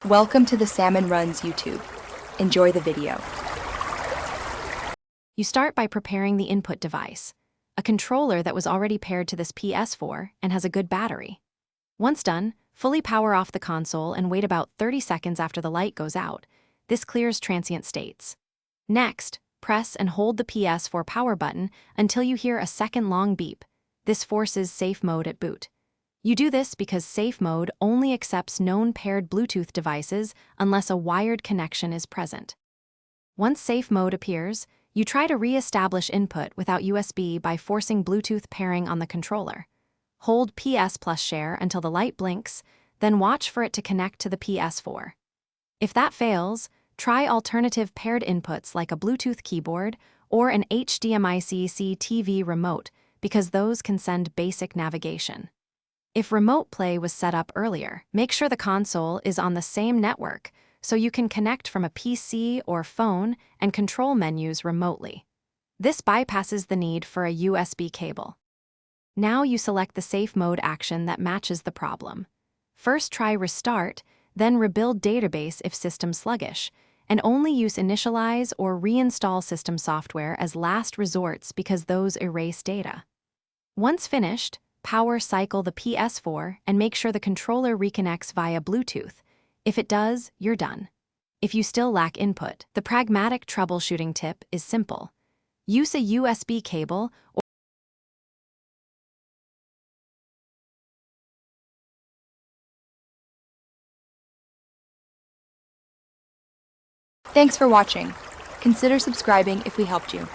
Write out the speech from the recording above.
Welcome to the Salmon Runs YouTube. Enjoy the video. You start by preparing the input device, a controller that was already paired to this Ps4 and has a good battery. Once done, fully power off the console and wait about 30 seconds after the light goes out. This clears transient states. Next, press and hold the Ps4 power button until you hear a second-long beep. This forces safe mode at boot. You do this because safe mode only accepts known paired Bluetooth devices unless a wired connection is present. Once safe mode appears, you try to re-establish input without USB by forcing Bluetooth pairing on the controller. Hold PS plus share until the light blinks, then watch for it to connect to the Ps4. If that fails, try alternative paired inputs like a Bluetooth keyboard or an HDMI-C TV remote because those can send basic navigation. If remote play was set up earlier, make sure the console is on the same network so you can connect from a PC or phone and control menus remotely. This bypasses the need for a USB cable. Now you select the safe mode action that matches the problem. First try restart, then rebuild database if system sluggish, and only use initialize or reinstall system software as last resorts because those erase data. Once finished, power cycle the Ps4 and make sure the controller reconnects via Bluetooth. If it does, you're done. If you still lack input, the pragmatic troubleshooting tip is simple. Use a USB cable or Thanks for watching. Consider subscribing if we helped you.